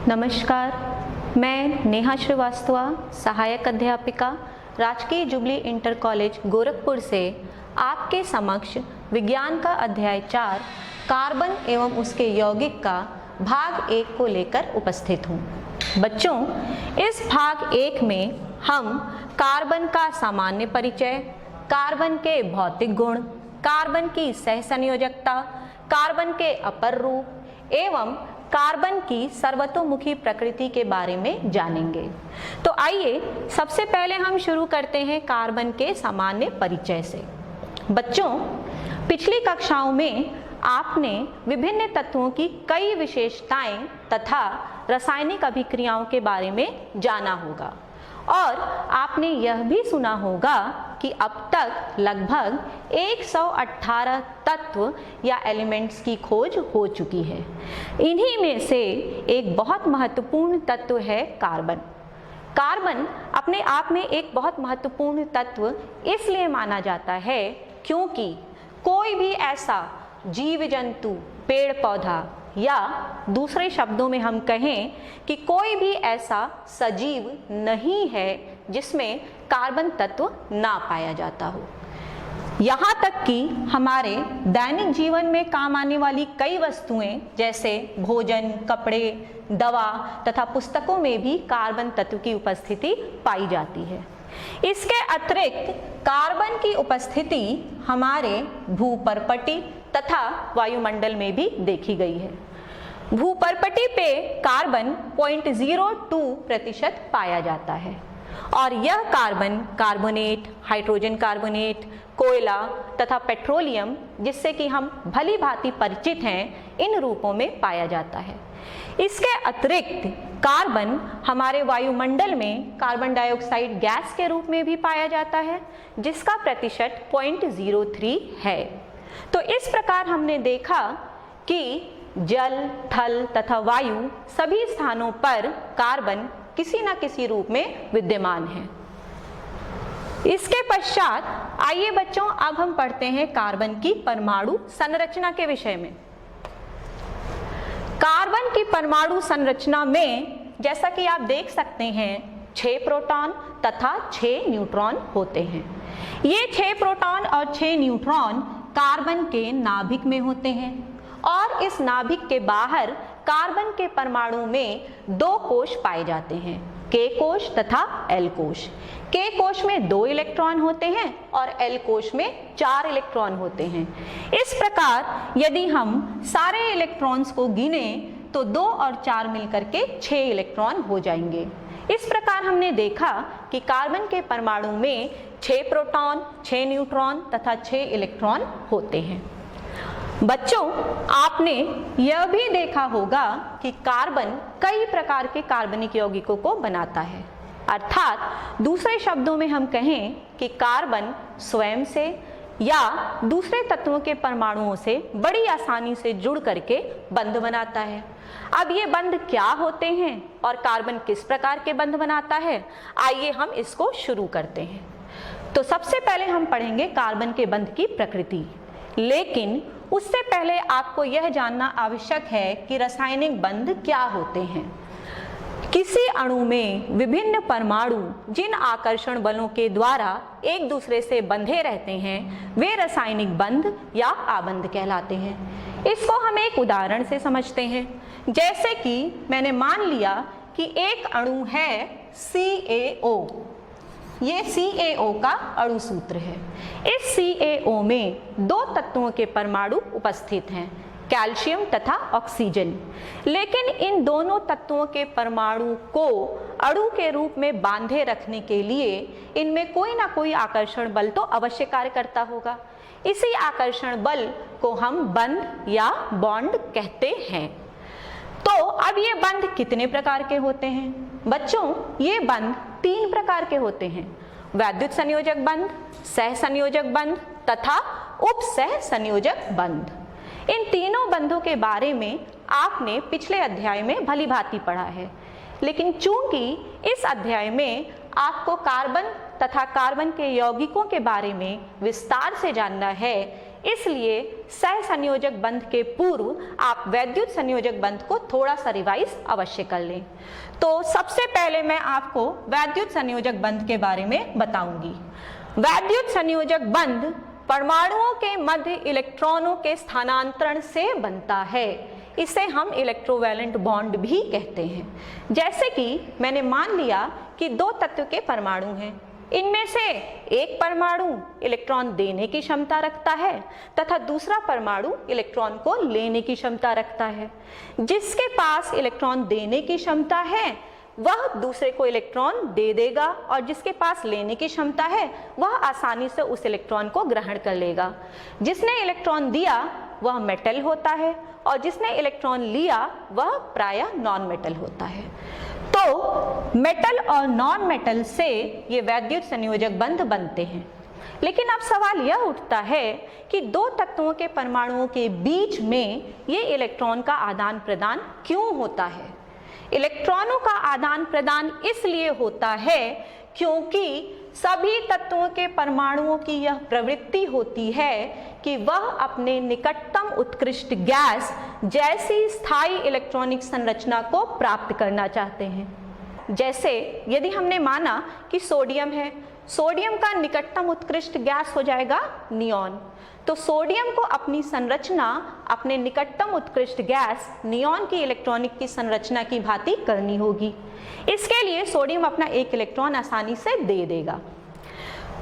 नमस्कार, मैं नेहा श्रीवास्तव, सहायक अध्यापिका, राजकीय जुबली इंटर कॉलेज गोरखपुर से आपके समक्ष विज्ञान का अध्याय 4 कार्बन एवं उसके यौगिक का भाग 1 को लेकर उपस्थित हूँ। बच्चों, इस भाग 1 में हम कार्बन का सामान्य परिचय, कार्बन के भौतिक गुण, कार्बन की सहसंयोजकता, कार्बन के अपर रूप एवं कार्बन की सर्वतोमुखी प्रकृति के बारे में जानेंगे। तो आइए सबसे पहले हम शुरू करते हैं कार्बन के सामान्य परिचय से। बच्चों, पिछली कक्षाओं में आपने विभिन्न तत्वों की कई विशेषताएं तथा रासायनिक अभिक्रियाओं के बारे में जाना होगा और आपने यह भी सुना होगा कि अब तक लगभग 118 तत्व या एलिमेंट्स की खोज हो चुकी है। इन्हीं में से एक बहुत महत्वपूर्ण तत्व है कार्बन। कार्बन अपने आप में एक बहुत महत्वपूर्ण तत्व इसलिए माना जाता है क्योंकि कोई भी ऐसा जीव जंतु, पेड़ पौधा या दूसरे शब्दों में हम कहें कि कोई भी ऐसा सजीव नहीं है जिसमें कार्बन तत्व ना पाया जाता हो। यहाँ तक कि हमारे दैनिक जीवन में काम आने वाली कई वस्तुएं जैसे भोजन, कपड़े, दवा तथा पुस्तकों में भी कार्बन तत्व की उपस्थिति पाई जाती है। इसके अतिरिक्त कार्बन की उपस्थिति हमारे भूपर्पटी तथा वायुमंडल में भी देखी गई है। भूपर्पटी पे कार्बन 0.02% पाया जाता है और यह कार्बन कार्बोनेट, हाइड्रोजन कार्बोनेट, कोयला तथा पेट्रोलियम, जिससे कि हम भली भांति परिचित हैं, इन रूपों में पाया जाता है। इसके अतिरिक्त कार्बन हमारे वायुमंडल में कार्बन डाइऑक्साइड गैस के रूप में भी पाया जाता है, जिसका प्रतिशत 0.03 है। तो इस प्रकार हमने देखा कि जल, थल तथा वायु सभी स्थानों पर कार्बन किसी न किसी रूप में विद्यमान है। इसके पश्चात आइए बच्चों, अब हम पढ़ते हैं कार्बन की परमाणु संरचना के विषय में। कार्बन की परमाणु संरचना में जैसा कि आप देख सकते हैं 6 प्रोटॉन तथा 6 न्यूट्रॉन होते हैं। ये 6 प्रोटॉन और 6 न्यूट्रॉन कार्बन के नाभिक में होते हैं और इस नाभिक के बाहर कार्बन के परमाणु में 2 कोश पाए जाते हैं, K कोश तथा L कोश। K कोश में 2 इलेक्ट्रॉन होते हैं और L कोश में 4 इलेक्ट्रॉन होते हैं। इस प्रकार यदि हम सारे इलेक्ट्रॉन्स को गिने तो 2 और 4 मिलकर के 6 इलेक्ट्रॉन हो जाएंगे। इस प्रकार हमने देखा कि कार्बन के परमाणु में 6 प्रोटॉन, 6 न्यूट्रॉन तथा 6 इलेक्ट्रॉन होते हैं। बच्चों, आपने यह भी देखा होगा कि कार्बन कई प्रकार के कार्बनिक यौगिकों को बनाता है, अर्थात दूसरे शब्दों में हम कहें कि कार्बन स्वयं से या दूसरे तत्वों के परमाणुओं से बड़ी आसानी से जुड़ करके बंध बनाता है। अब ये बंध क्या होते हैं और कार्बन किस प्रकार के बंध बनाता है, आइए हम इसको शुरू करते हैं। तो सबसे पहले हम पढ़ेंगे कार्बन के बंध की प्रकृति, लेकिन उससे पहले आपको यह जानना आवश्यक है कि रासायनिक बंध क्या होते हैं। किसी अणु में विभिन्न परमाणु जिन आकर्षण बलों के द्वारा एक दूसरे से बंधे रहते हैं वे रासायनिक बंध या आबंध कहलाते हैं। इसको हम एक उदाहरण से समझते हैं। जैसे कि मैंने मान लिया कि एक अणु है CaO, ये CaO का अणु सूत्र है। इस CaO में 2 तत्वों के परमाणु उपस्थित हैं, कैल्शियम तथा ऑक्सीजन। लेकिन इन दोनों तत्वों के परमाणु को अणु के रूप में बांधे रखने के लिए इनमें कोई ना कोई आकर्षण बल तो अवश्य कार्य करता होगा। इसी आकर्षण बल को हम बंध या बॉन्ड कहते हैं। तो अब ये बंध कितने प्रकार के होते हैं? बच्चों, ये बंध 3 प्रकार के होते हैं, वैद्युत संयोजक बंध, सहसंयोजक बंध तथा उपसह संयोजक बंध। इन तीनों बंधों के बारे में आपने पिछले अध्याय में भली भांति पढ़ा है, लेकिन चूंकि इस अध्याय में आपको कार्बन तथा कार्बन के यौगिकों के बारे में विस्तार से जानना है, इसलिए सहसंयोजक बंध के पूर्व आप वैद्युत संयोजक बंध को थोड़ा सा रिवाइज अवश्य कर लें। तो सबसे पहले मैं आपको वैद्युत संयोजक बंध के बारे में बताऊंगी। वैद्युत संयोजक बंध परमाणुओं के मध्य इलेक्ट्रॉनों के स्थानांतरण से बनता है। इसे हम इलेक्ट्रोवैलेंट बॉन्ड भी कहते हैं। जैसे कि मैंने मान लिया कि दो तत्व के परमाणु हैं, इनमें से एक परमाणु इलेक्ट्रॉन देने की क्षमता रखता है तथा दूसरा परमाणु इलेक्ट्रॉन को लेने की क्षमता रखता है। जिसके पास इलेक्ट्रॉन देने की क्षमता है वह दूसरे को इलेक्ट्रॉन दे देगा और जिसके पास लेने की क्षमता है वह आसानी से उस इलेक्ट्रॉन को ग्रहण कर लेगा। जिसने इलेक्ट्रॉन दिया वह मेटल होता है और जिसने इलेक्ट्रॉन लिया वह प्रायः नॉन मेटल होता है। तो मेटल और नॉन मेटल से ये वैद्युत संयोजक बंध बनते हैं। लेकिन अब सवाल यह उठता है कि दो तत्वों के परमाणुओं के बीच में ये इलेक्ट्रॉन का आदान प्रदान क्यों होता है? इलेक्ट्रॉनों का आदान प्रदान इसलिए होता है क्योंकि सभी तत्वों के परमाणुओं की यह प्रवृत्ति होती है कि वह अपने निकटतम उत्कृष्ट गैस जैसी स्थायी इलेक्ट्रॉनिक संरचना को प्राप्त करना चाहते हैं। जैसे यदि हमने माना कि सोडियम है, सोडियम का निकटतम उत्कृष्ट गैस हो जाएगा नियॉन। तो सोडियम को अपनी संरचना अपने निकटतम उत्कृष्ट गैस नियॉन की इलेक्ट्रॉनिक की संरचना की भांति करनी होगी। इसके लिए सोडियम अपना एक इलेक्ट्रॉन आसानी से दे देगा।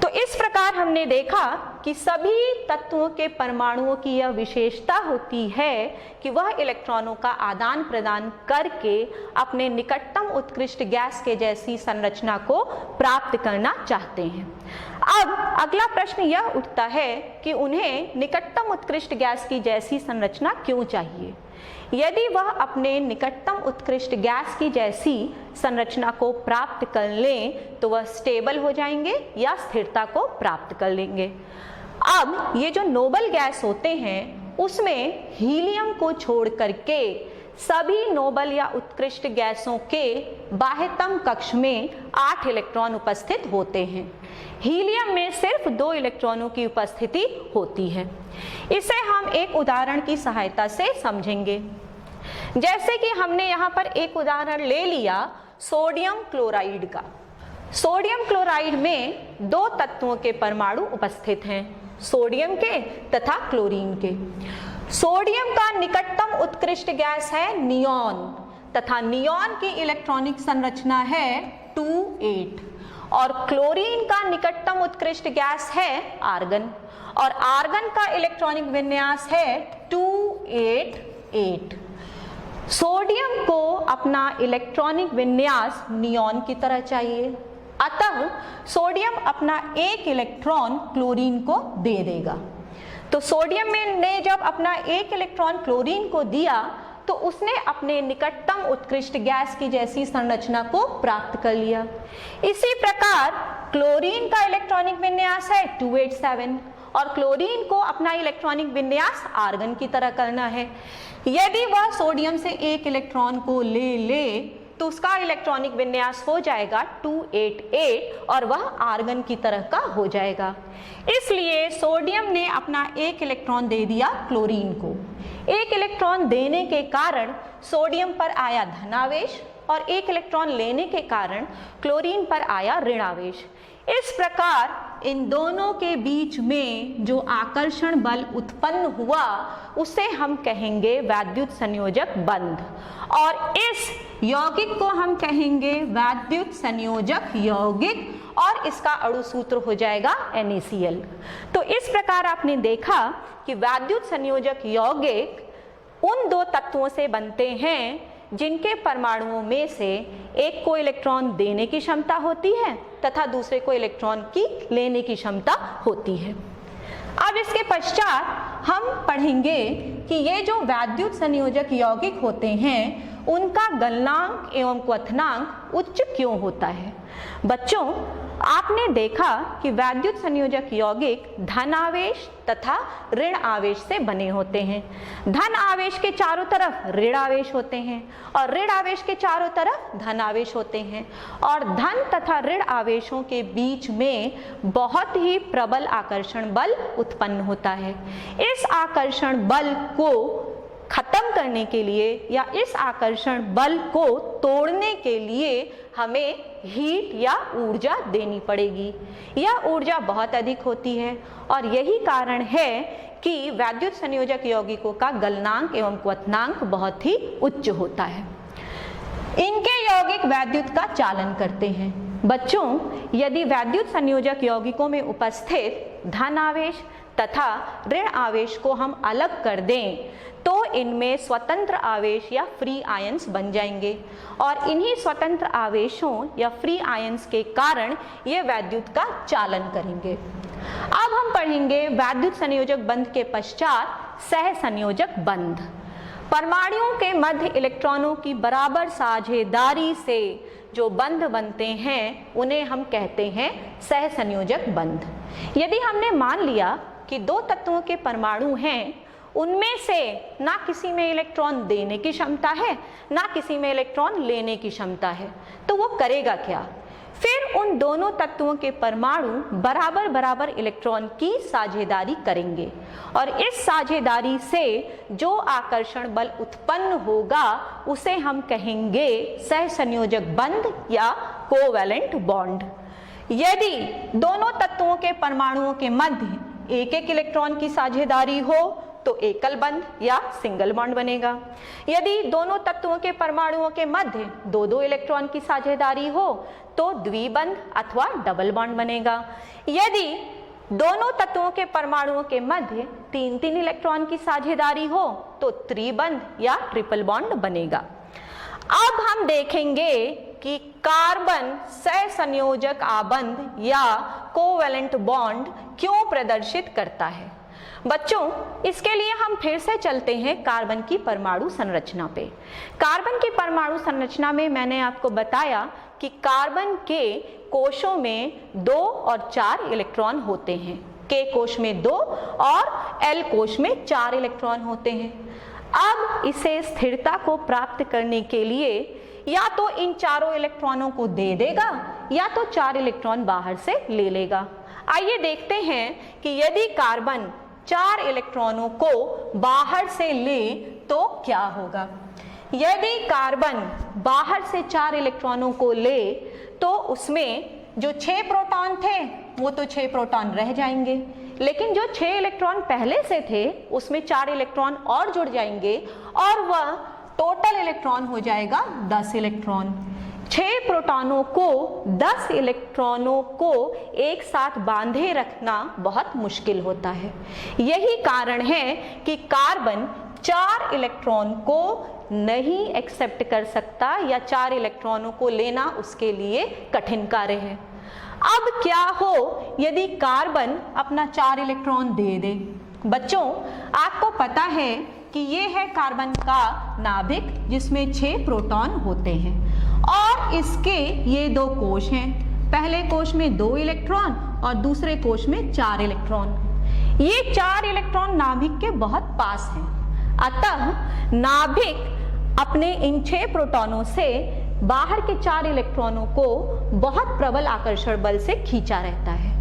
तो इस प्रकार हमने देखा कि सभी तत्वों के परमाणुओं की यह विशेषता होती है कि वह इलेक्ट्रॉनों का आदान प्रदान करके अपने निकटतम उत्कृष्ट गैस के जैसी संरचना को प्राप्त करना चाहते हैं। अब अगला प्रश्न यह उठता है कि उन्हें निकटतम उत्कृष्ट गैस की जैसी संरचना क्यों चाहिए? यदि वह अपने निकटतम उत्कृष्ट गैस की जैसी संरचना को प्राप्त कर लें तो वह स्टेबल हो जाएंगे या स्थिरता को प्राप्त कर लेंगे। अब ये जो नोबल गैस होते हैं उसमें हीलियम को छोड़ करके सभी नोबल या उत्कृष्ट गैसों के बाह्यतम कक्ष में 8 इलेक्ट्रॉन उपस्थित होते हैं। हीलियम में सिर्फ 2 इलेक्ट्रॉनों की उपस्थिति होती है। इसे हम एक उदाहरण की सहायता से समझेंगे। जैसे कि हमने यहाँ पर एक उदाहरण ले लिया सोडियम क्लोराइड का। सोडियम क्लोराइड में 2 तत्वों के परमाणु उपस्थित हैं, सोडियम के तथा क्लोरीन के। सोडियम का निकटतम उत्कृष्ट गैस है नियॉन तथा नियॉन की इलेक्ट्रॉनिक संरचना है 2,8 और क्लोरीन का निकटतम उत्कृष्ट गैस है आर्गन और आर्गन का इलेक्ट्रॉनिक विन्यास है 2,8,8। सोडियम को अपना इलेक्ट्रॉनिक विन्यास नियॉन की तरह चाहिए, अतः सोडियम अपना एक इलेक्ट्रॉन क्लोरीन को दे देगा। तो सोडियम ने जब अपना एक इलेक्ट्रॉन क्लोरीन को दिया तो उसने अपने निकटतम उत्कृष्ट गैस की जैसी संरचना को प्राप्त कर लिया। इसी प्रकार क्लोरीन का इलेक्ट्रॉनिक विन्यास है 287 और क्लोरीन को अपना इलेक्ट्रॉनिक विन्यास आर्गन की तरह करना है। यदि वह सोडियम से एक इलेक्ट्रॉन को ले तो उसका इलेक्ट्रॉनिक विन्यास हो जाएगा 288 और वह आर्गन की तरह का हो जाएगा। इसलिए सोडियम ने अपना एक इलेक्ट्रॉन दे दिया क्लोरीन को। एक इलेक्ट्रॉन देने के कारण सोडियम पर आया धनावेश और एक इलेक्ट्रॉन लेने के कारण क्लोरीन पर आया ऋणावेश। इस प्रकार इन दोनों के बीच में जो आकर्षण बल उत्पन्न हुआ उसे हम कहेंगे वैद्युत संयोजक बंध और इस यौगिक को हम कहेंगे वैद्युत संयोजक यौगिक और इसका अणु सूत्र हो जाएगा NaCl। तो इस प्रकार आपने देखा कि वैद्युत संयोजक यौगिक उन 2 तत्वों से बनते हैं जिनके परमाणुओं में से एक को इलेक्ट्रॉन देने की क्षमता होती है तथा दूसरे को इलेक्ट्रॉन की लेने की क्षमता होती है। अब इसके पश्चात हम पढ़ेंगे कि ये जो वैद्युत संयोजक यौगिक होते हैं उनका गलनांक एवं क्वथनांक उच्च क्यों होता है? बच्चों, आपने देखा कि वैद्युत संयोजक यौगिक धन आवेश तथा ऋण आवेश से बने होते हैं। धन आवेश के चारों तरफ ऋण आवेश होते हैं और ऋण आवेश के चारों तरफ धन आवेश होते हैं, और धन तथा ऋण आवेशों के बीच में बहुत ही प्रबल आकर्षण बल उत्पन्न होता है। इस आकर्षण बल को खत्म करने के लिए या इस आकर्षण बल को तोड़ने के लिए हमें हीट या ऊर्जा देनी पड़ेगी। यह ऊर्जा बहुत अधिक होती है और यही कारण है कि वैद्युत संयोजक यौगिकों का गलनांक एवं क्वथनांक बहुत ही उच्च होता है। इनके यौगिक वैद्युत का चालन करते हैं। बच्चों, यदि वैद्युत संयोजक यौगिकों में उपस्थित धन आवेश तथा ऋण आवेश को हम अलग कर दें तो इनमें स्वतंत्र आवेश या फ्री आयंस बन जाएंगे और इन्हीं स्वतंत्र आवेशों या फ्री आयंस के कारण ये वैद्युत का चालन करेंगे। अब हम पढ़ेंगे वैद्युत संयोजक बंध के पश्चात सहसंयोजक बंध। परमाणुओं के मध्य इलेक्ट्रॉनों की बराबर साझेदारी से जो बंध बनते हैं उन्हें हम कहते हैं सहसंयोजक बंध। यदि हमने मान लिया कि दो तत्वों के परमाणु हैं, उनमें से ना किसी में इलेक्ट्रॉन देने की क्षमता है ना किसी में इलेक्ट्रॉन लेने की क्षमता है, तो वो करेगा क्या? फिर उन दोनों तत्वों के परमाणु बराबर बराबर इलेक्ट्रॉन की साझेदारी करेंगे और इस साझेदारी से जो आकर्षण बल उत्पन्न होगा उसे हम कहेंगे सहसंयोजक बंध या कोवैलेंट बॉन्ड। यदि दोनों तत्वों के परमाणुओं के मध्य एक एक इलेक्ट्रॉन की साझेदारी हो तो एकल बंध या सिंगल बॉन्ड बनेगा। यदि दोनों तत्वों के परमाणुओं के मध्य दो दो इलेक्ट्रॉन की साझेदारी हो तो द्विबंध अथवा डबल बॉन्ड बनेगा। यदि दोनों तत्वों के परमाणुओं के मध्य तीन तीन इलेक्ट्रॉन की साझेदारी हो तो त्रिबंध या ट्रिपल बॉन्ड बनेगा। अब हम देखेंगे कि कार्बन सहसंयोजक आबंध या कोवैलेंट बॉन्ड क्यों प्रदर्शित करता है। बच्चों, इसके लिए हम फिर से चलते हैं कार्बन की परमाणु संरचना पे। कार्बन की परमाणु संरचना में मैंने आपको बताया कि कार्बन के कोशों में 2 और 4 इलेक्ट्रॉन होते हैं। के कोश में 2 और एल कोश में 4 इलेक्ट्रॉन होते हैं। अब इसे स्थिरता को प्राप्त करने के लिए या तो इन चारों इलेक्ट्रॉनों को दे देगा या तो 4 इलेक्ट्रॉन बाहर से ले लेगा। आइए देखते हैं कि यदि कार्बन 4 इलेक्ट्रॉनों को बाहर से ले तो क्या होगा। यदि कार्बन बाहर से 4 इलेक्ट्रॉनों को ले तो उसमें जो 6 प्रोटॉन थे वो तो 6 प्रोटॉन रह जाएंगे, लेकिन जो 6 इलेक्ट्रॉन पहले से थे उसमें 4 इलेक्ट्रॉन और जुड़ जाएंगे और वह टोटल इलेक्ट्रॉन हो जाएगा 10 इलेक्ट्रॉन। 6 प्रोटॉनों को 10 इलेक्ट्रॉनों को एक साथ बांधे रखना बहुत मुश्किल होता है। यही कारण है कि कार्बन 4 इलेक्ट्रॉन को नहीं एक्सेप्ट कर सकता या 4 इलेक्ट्रॉनों को लेना उसके लिए कठिन कार्य है। अब क्या हो यदि कार्बन अपना 4 इलेक्ट्रॉन दे दे। बच्चों, आपको पता है कि ये है कार्बन का नाभिक जिसमें 6 प्रोटॉन होते हैं और इसके ये 2 कोश हैं। पहले कोश में 2 इलेक्ट्रॉन और दूसरे कोश में 4 इलेक्ट्रॉन। ये 4 इलेक्ट्रॉन नाभिक के बहुत पास हैं, अतः नाभिक अपने इन 6 प्रोटॉनों से बाहर के 4 इलेक्ट्रॉनों को बहुत प्रबल आकर्षण बल से खींचा रहता है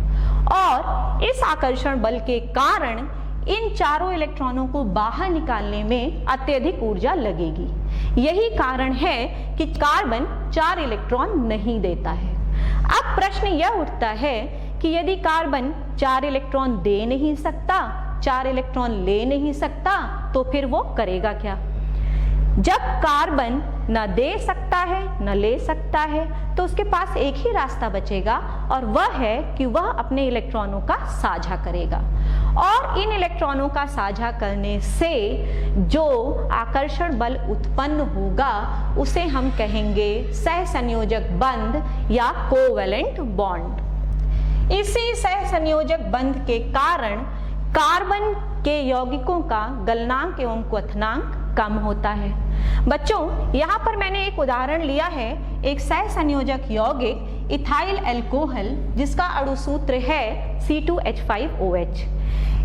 और इस आकर्षण बल के कारण इन चारों इलेक्ट्रॉनों को बाहर निकालने में अत्यधिक ऊर्जा लगेगी। यही कारण है कि कार्बन 4 इलेक्ट्रॉन नहीं देता है। अब प्रश्न यह उठता है कि यदि कार्बन 4 इलेक्ट्रॉन दे नहीं सकता, 4 इलेक्ट्रॉन ले नहीं सकता, तो फिर वो करेगा क्या? जब कार्बन न दे सकता है न ले सकता है तो उसके पास एक ही रास्ता बचेगा और वह है कि वह अपने इलेक्ट्रॉनों का साझा करेगा और इन इलेक्ट्रॉनों का साझा करने से जो आकर्षण बल उत्पन्न होगा उसे हम कहेंगे सहसंयोजक बंध या कोवैलेंट बॉन्ड। इसी सहसंयोजक बंध के कारण कार्बन के यौगिकों का गलनांक एवं क्वथनांक कम होता है। बच्चों, यहाँ पर मैंने एक उदाहरण लिया है एक सहसंयोजक यौगिक इथाइल अल्कोहल जिसका अणु सूत्र है C2H5OH।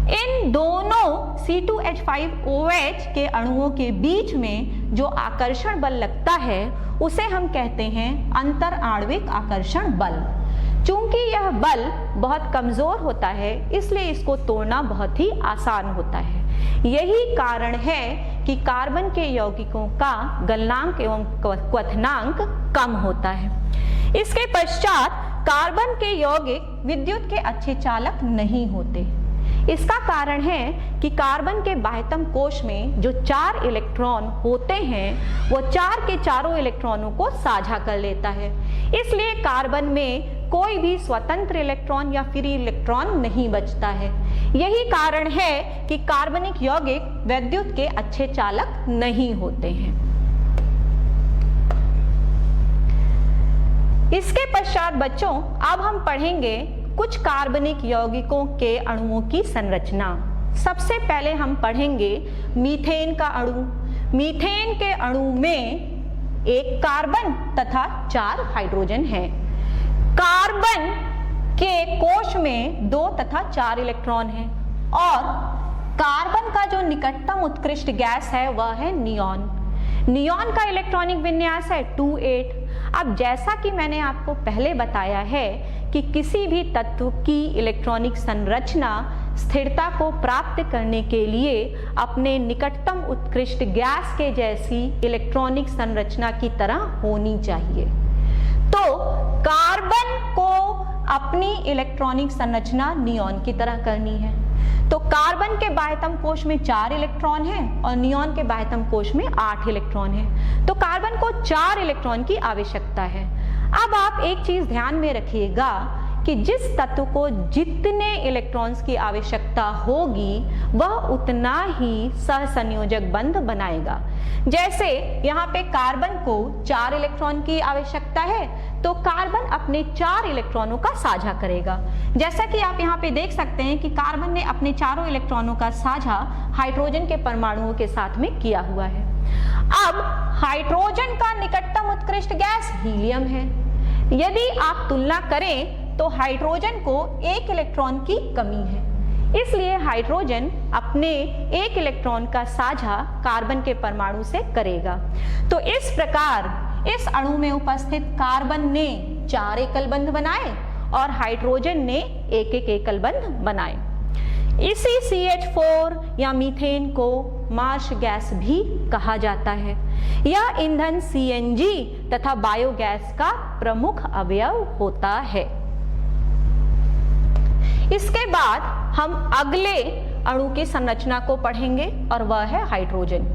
इन दोनों C2H5OH के अणुओं के बीच में जो आकर्षण बल लगता है उसे हम कहते हैं अंतर आणविक आकर्षण बल। चूंकि यह बल बहुत कमजोर होता है इसलिए इसको तोड़ना बहुत ही आसान होता है। यही कारण है कि कार्बन के यौगिकों का गलनांक एवं क्वथनांक कम होता है। इसके पश्चात कार्बन के यौगिक विद्युत के अच्छे चालक नहीं होते। इसका कारण है कि कार्बन के बाह्यतम कोश में जो 4 इलेक्ट्रॉन होते हैं वो 4 के चारों इलेक्ट्रॉनों को साझा कर लेता है। इसलिए कार्बन में कोई भी स्वतंत्र इलेक्ट्रॉन या फ्री इलेक्ट्रॉन नहीं बचता है। यही कारण है कि कार्बनिक यौगिक विद्युत के अच्छे चालक नहीं होते हैं। इसके पश्चात बच्चों अब हम पढ़ेंगे कुछ कार्बनिक यौगिकों के अणुओं की संरचना। सबसे पहले हम पढ़ेंगे मीथेन का अणु। मीथेन के अणु में एक कार्बन तथा 4 हाइड्रोजन है। कार्बन के कोश में 2 तथा 4 इलेक्ट्रॉन हैं और कार्बन का जो निकटतम उत्कृष्ट गैस है वह है नियॉन। नियॉन का इलेक्ट्रॉनिक विन्यास है 2,8। अब जैसा कि मैंने आपको पहले बताया है कि किसी भी तत्व की इलेक्ट्रॉनिक संरचना स्थिरता को प्राप्त करने के लिए अपने निकटतम उत्कृष्ट गैस के जैसी इलेक्ट्रॉनिक संरचना की तरह होनी चाहिए। तो कार्बन को अपनी इलेक्ट्रॉनिक संरचना नियॉन की तरह करनी है। तो कार्बन के बाह्यतम कोश में 4 इलेक्ट्रॉन हैं और नियॉन के बाह्यतम कोश में 8 इलेक्ट्रॉन हैं। तो कार्बन को 4 इलेक्ट्रॉन की आवश्यकता है। अब आप एक चीज ध्यान में रखिएगा कि जिस तत्व को जितने इलेक्ट्रॉन्स की आवश्यकता होगी वह उतना ही सहसंयोजक बंध बनाएगा। जैसे यहाँ पे कार्बन को 4 इलेक्ट्रॉन की आवश्यकता है तो कार्बन अपने 4 इलेक्ट्रॉनों का साझा करेगा। जैसा कि आप यहाँ पे देख सकते हैं कि कार्बन ने अपने चारों इलेक्ट्रॉनों का साझा हाइड्रोजन के परमाणुओं के साथ में किया हुआ है। अब हाइड्रोजन का निकटतम उत्कृष्ट गैस हीलियम है। यदि आप तुलना करें तो हाइड्रोजन को 1 इलेक्ट्रॉन की कमी है, इसलिए हाइड्रोजन अपने 1 इलेक्ट्रॉन का साझा कार्बन के परमाणु से करेगा। तो इस प्रकार इस अणु में उपस्थित कार्बन ने 4 एकल बंध बनाए और हाइड्रोजन ने 1-1 एकल बंध बनाए। इसी CH4 या मीथेन को मार्श गैस भी कहा जाता है। यह ईंधन CNG तथा बायोगैस का प्रमुख अवयव होता है। इसके बाद हम अगले अणु की संरचना को पढ़ेंगे और वह है हाइड्रोजन।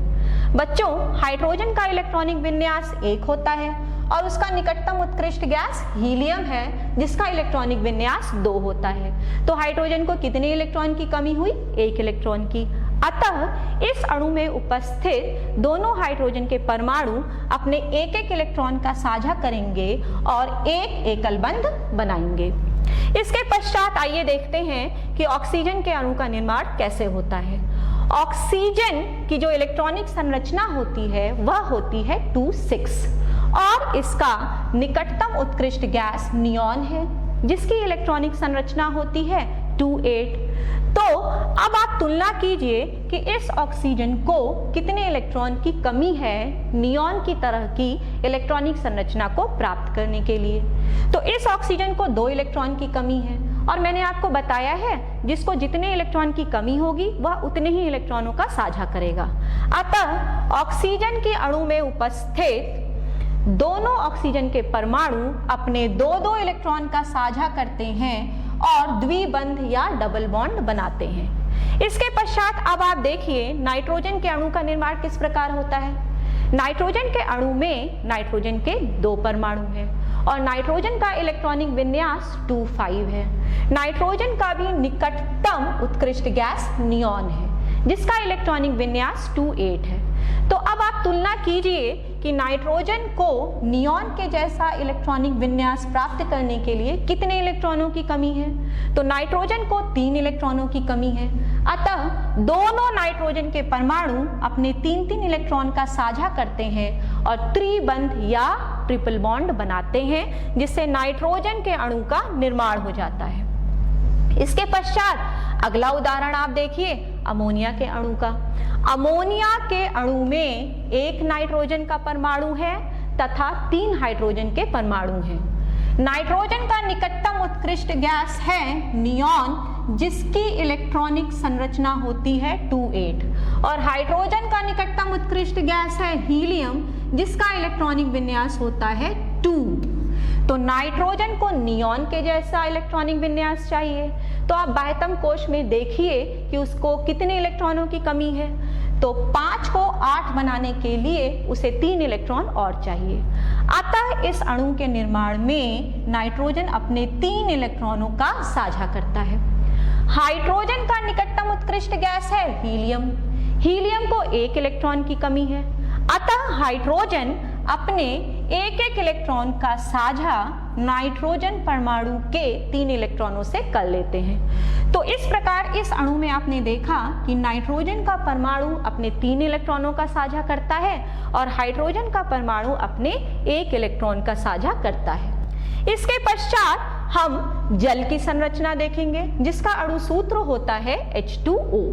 बच्चों, हाइड्रोजन का इलेक्ट्रॉनिक विन्यास 1 होता है और उसका निकटतम उत्कृष्ट गैस हीलियम है जिसका इलेक्ट्रॉनिक विन्यास 2 होता है। तो हाइड्रोजन को कितने इलेक्ट्रॉन की कमी हुई? 1 इलेक्ट्रॉन की। अतः इस अणु में उपस्थित दोनों हाइड्रोजन के परमाणु अपने 1-1 इलेक्ट्रॉन का साझा करेंगे और 1 एकल बंध बनाएंगे। इसके पश्चात आइए देखते हैं कि ऑक्सीजन के अणु का निर्माण कैसे होता है। ऑक्सीजन की जो इलेक्ट्रॉनिक संरचना होती है वह होती है 2,6 और इसका निकटतम उत्कृष्ट गैस नियॉन है जिसकी इलेक्ट्रॉनिक संरचना होती है 2,8। तो अब आप तुलना कीजिए कि इस ऑक्सीजन को कितने इलेक्ट्रॉन की कमी है नियॉन की तरह की इलेक्ट्रॉनिक संरचना को प्राप्त करने के लिए। तो इस ऑक्सीजन को 2 इलेक्ट्रॉन की कमी है और मैंने आपको बताया है जिसको जितने इलेक्ट्रॉन की कमी होगी वह उतने ही इलेक्ट्रॉनों का साझा करेगा। अतः ऑक्सीजन के अणु में उपस्थित दोनों ऑक्सीजन के परमाणु अपने 2-2 इलेक्ट्रॉन का साझा करते हैं और द्विबंध या डबल बॉन्ड बनाते हैं। इसके पश्चात अब आप देखिए नाइट्रोजन के अणु का निर्माण किस प्रकार होता है। नाइट्रोजन के अणु में नाइट्रोजन के 2 परमाणु हैं और नाइट्रोजन का इलेक्ट्रॉनिक विन्यास 2,5 है। नाइट्रोजन का भी निकटतम उत्कृष्ट गैस नियॉन है जिसका इलेक्ट्रॉनिक विन्यास 2,8 है। तो अब आप तुलना कीजिए कि नाइट्रोजन को नियॉन के जैसा इलेक्ट्रॉनिक विन्यास प्राप्त करने के लिए कितने इलेक्ट्रॉनों की कमी है। तो नाइट्रोजन को 3 इलेक्ट्रॉनों की कमी है। अतः दोनों नाइट्रोजन के परमाणु अपने 3-3 इलेक्ट्रॉन का साझा करते हैं और त्रिबंध या ट्रिपल बॉन्ड बनाते हैं, जिससे नाइट्रोजन के अणु का निर्माण हो जाता है। इसके पश्चात अगला उदाहरण आप देखिए अमोनिया के अणु का। अमोनिया के अणु में एक नाइट्रोजन का परमाणु है तथा 3 हाइड्रोजन के परमाणु हैं। नाइट्रोजन का निकटतम उत्कृष्ट गैस है नियॉन, जिसकी इलेक्ट्रॉनिक संरचना होती है 2,8, और हाइड्रोजन का निकटतम उत्कृष्ट गैस है हीलियम, जिसका इलेक्ट्रॉनिक विन्यास होता है 2। तो नाइट्रोजन को नियॉन के जैसा इलेक्ट्रॉनिक विन्यास चाहिए, तो आप बाह्यतम कोश में देखिए कि उसको कितने इलेक्ट्रॉनों की कमी है। तो 5 को 8 बनाने के लिए उसे 3 इलेक्ट्रॉन और चाहिए। अतः इस अणु के निर्माण में नाइट्रोजन अपने 3 इलेक्ट्रॉनों का साझा करता है। हाइड्रोजन का निकटतम उत्कृष्ट गैस है हीलियम। हीलियम को 1 इलेक्ट्रॉन की कमी है, अतः हाइड्रोजन अपने 1-1 इलेक्ट्रॉन का साझा नाइट्रोजन परमाणु के 3 इलेक्ट्रॉनों से कर लेते हैं। तो इस प्रकार इस अणु में आपने देखा कि नाइट्रोजन का परमाणु अपने 3 इलेक्ट्रॉनों का साझा करता है और हाइड्रोजन का परमाणु अपने 1 इलेक्ट्रॉन का साझा करता है। इसके पश्चात हम जल की संरचना देखेंगे, जिसका अणु सूत्र होता है H2O।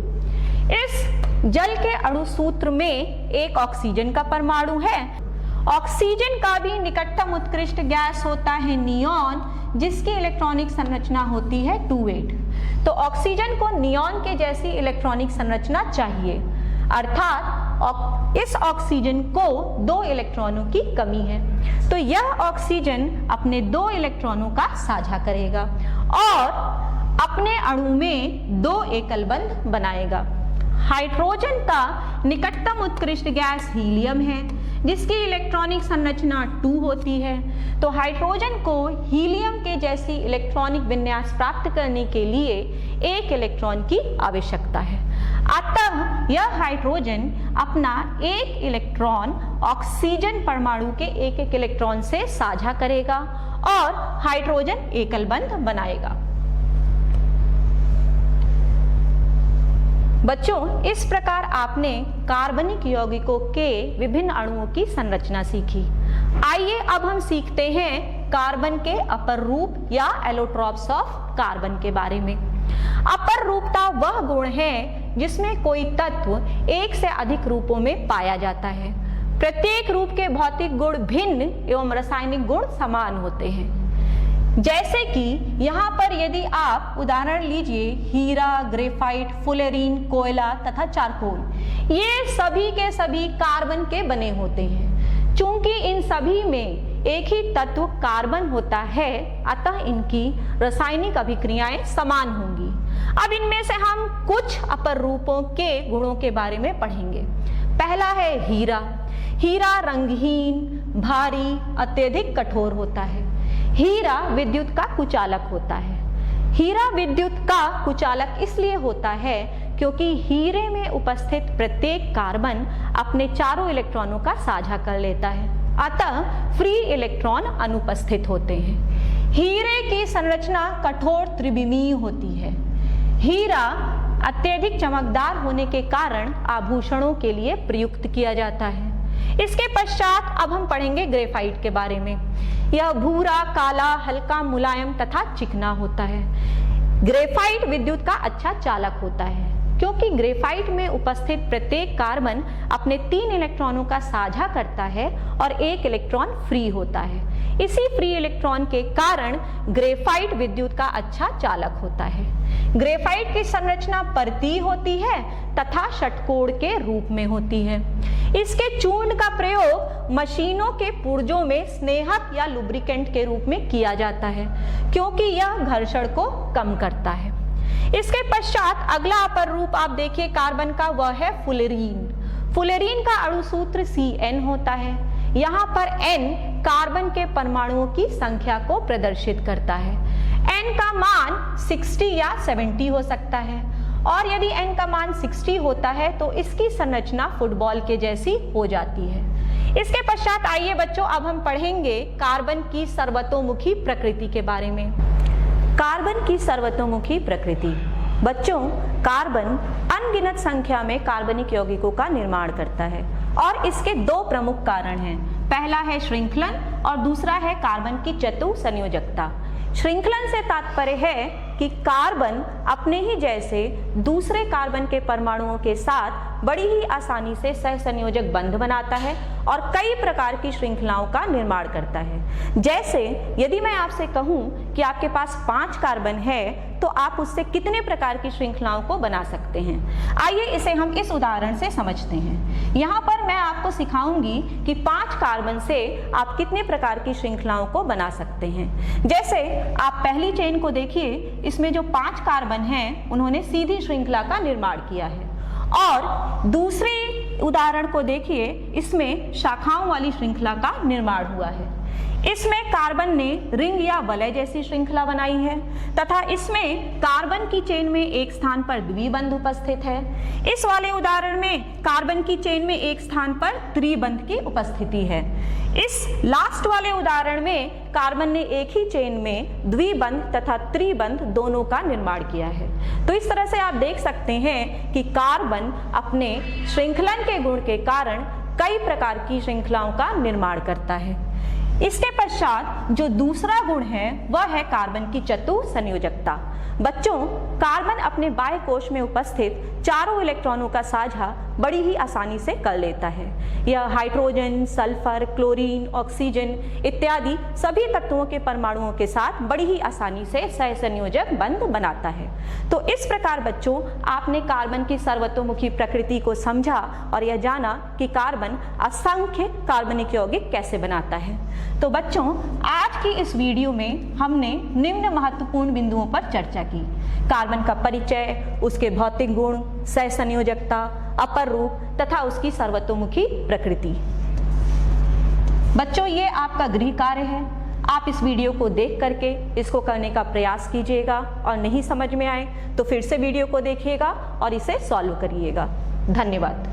इस जल के अणु सूत्र में एक ऑक्सीजन का परमाणु है। ऑक्सीजन का भी निकटतम उत्कृष्ट गैस होता है नियॉन, जिसकी इलेक्ट्रॉनिक संरचना होती है 2,8। तो ऑक्सीजन को नियॉन के जैसी इलेक्ट्रॉनिक संरचना चाहिए, अर्थात इस ऑक्सीजन को 2 इलेक्ट्रॉनों की कमी है। तो यह ऑक्सीजन अपने 2 इलेक्ट्रॉनों का साझा करेगा और अपने अणु में 2 एकल बंध बनाएगा। हाइड्रोजन का निकटतम उत्कृष्ट गैस हीलियम है, जिसकी इलेक्ट्रॉनिक संरचना 2 होती है। तो हाइड्रोजन को हीलियम के जैसी इलेक्ट्रॉनिक विन्यास प्राप्त करने के लिए 1 इलेक्ट्रॉन की आवश्यकता है। अतः यह हाइड्रोजन अपना 1 इलेक्ट्रॉन ऑक्सीजन परमाणु के 1-1 इलेक्ट्रॉन से साझा करेगा और हाइड्रोजन एकल बंध बनाएगा। बच्चों, इस प्रकार आपने कार्बनिक यौगिकों के विभिन्न अणुओं की संरचना सीखी। आइए अब हम सीखते हैं कार्बन के अपर रूप या एलोट्रॉप्स ऑफ कार्बन के बारे में। अपर रूपता वह गुण है जिसमें कोई तत्व एक से अधिक रूपों में पाया जाता है। प्रत्येक रूप के भौतिक गुण भिन्न एवं रासायनिक गुण समान होते हैं। जैसे कि यहाँ पर यदि आप उदाहरण लीजिए हीरा, ग्रेफाइट, फुलेरीन, कोयला तथा चारकोल, ये सभी के सभी कार्बन के बने होते हैं। चूंकि इन सभी में एक ही तत्व कार्बन होता है, अतः इनकी रासायनिक अभिक्रियाएं समान होंगी। अब इनमें से हम कुछ अपर रूपों के गुणों के बारे में पढ़ेंगे। पहला है हीरा। हीरा रंगहीन, भारी, अत्यधिक कठोर होता है। हीरा विद्युत का कुचालक होता है। हीरा विद्युत का कुचालक इसलिए होता है क्योंकि हीरे में उपस्थित प्रत्येक कार्बन अपने 4 इलेक्ट्रॉनों का साझा कर लेता है, अतः फ्री इलेक्ट्रॉन अनुपस्थित होते हैं। हीरे की संरचना कठोर त्रिविमीय होती है। हीरा अत्यधिक चमकदार होने के कारण आभूषणों के लिए प्रयुक्त किया जाता है। इसके पश्चात अब हम पढ़ेंगे ग्रेफाइट के बारे में। यह भूरा, काला, हल्का, मुलायम तथा चिकना होता है। ग्रेफाइट विद्युत का अच्छा चालक होता है क्योंकि ग्रेफाइट में उपस्थित प्रत्येक कार्बन अपने 3 इलेक्ट्रॉनों का साझा करता है और 1 इलेक्ट्रॉन फ्री होता है। इसी फ्री इलेक्ट्रॉन के कारण ग्रेफाइट विद्युत का अच्छा चालक होता है। ग्रेफाइट की संरचना परतीय होती है तथा षटकोण के रूप में होती है। इसके चूर्ण का प्रयोग मशीनों के पुर्जों में स्नेहक या लुब्रिकेंट के रूप में किया जाता है क्योंकि यह घर्षण को कम करता है। इसके पश्चात अगला अपर रूप आप देखिए कार्बन का, वह है फुलेरीन। फुलेरीन का अणु सूत्र Cn होता है। यहाँ पर N कार्बन के परमाणुओं की संख्या को प्रदर्शित करता है। N का मान 60 या 70 हो सकता है और यदि N का मान 60 होता है तो इसकी संरचना फुटबॉल के जैसी हो जाती है। इसके पश्चात आइए बच्चों, अब हम पढ़ेंगे कार्बन की सर्वतोमुखी प्रकृति के बारे में। कार्बन की सर्वतोमुखी प्रकृति। बच्चों, कार्बन अनगिनत संख्या में कार्बनिक यौगिकों का निर्माण करता है और इसके दो प्रमुख कारण हैं। पहला है श्रृंखलन और दूसरा है कार्बन की चतुसंयोजकता। श्रृंखलन से तात्पर्य है कि कार्बन अपने ही जैसे दूसरे कार्बन के परमाणुओं के साथ बड़ी ही आसानी से सहसंयोजक बंध बनाता है और कई प्रकार की श्रृंखलाओं का निर्माण करता है। जैसे यदि मैं आपसे कहूं कि आपके पास 5 कार्बन है तो आप उससे कितने प्रकार की श्रृंखलाओं को बना सकते हैं। आइए इसे हम इस उदाहरण से समझते हैं। यहाँ पर मैं आपको सिखाऊंगी कि 5 कार्बन से आप कितने प्रकार की श्रृंखलाओं को बना सकते हैं। जैसे आप पहली चेन को देखिए, इसमें जो 5 कार्बन हैं उन्होंने सीधी श्रृंखला का निर्माण किया है और दूसरी उदाहरण को देखिए, इसमें शाखाओं वाली श्रृंखला का निर्माण हुआ है। इसमें कार्बन ने रिंग या वलय जैसी श्रृंखला बनाई है तथा इसमें कार्बन की चेन में एक स्थान पर द्विबंध उपस्थित है। इस वाले उदाहरण में कार्बन की चेन में एक स्थान पर त्रिबंध की उपस्थिति है। इस लास्ट वाले उदाहरण में कार्बन ने एक ही चेन में द्विबंध तथा त्रिबंध दोनों का निर्माण किया है। तो इस तरह से आप देख सकते हैं कि कार्बन अपने श्रृंखलन के गुण के कारण कई प्रकार की श्रृंखलाओं का निर्माण करता है। इसके पश्चात जो दूसरा गुण है वह है कार्बन की चतुसंयोजकता। बच्चों, कार्बन अपने बाह्य कोश में उपस्थित चारों इलेक्ट्रॉनों का साझा बड़ी ही आसानी से कर लेता है। यह हाइड्रोजन, सल्फर, क्लोरीन, ऑक्सीजन इत्यादि सभी तत्वों के परमाणुओं के साथ बड़ी ही आसानी से सहसंयोजक बंध बनाता है। तो इस प्रकार बच्चों, आपने कार्बन की सर्वतोमुखी प्रकृति को समझा और यह जाना कि कार्बन असंख्य कार्बनिक यौगिक कैसे बनाता है। तो बच्चों, आज की इस वीडियो में हमने निम्न महत्वपूर्ण बिंदुओं पर चर्चा की। कार्बन का परिचय, उसके भौतिक गुण, सहसंयोजकता, अपर रूप तथा उसकी सर्वतोमुखी प्रकृति। बच्चों, ये आपका गृह कार्य है। आप इस वीडियो को देख करके इसको करने का प्रयास कीजिएगा और नहीं समझ में आए तो फिर से वीडियो को देखिएगा और इसे सॉल्व करिएगा। धन्यवाद।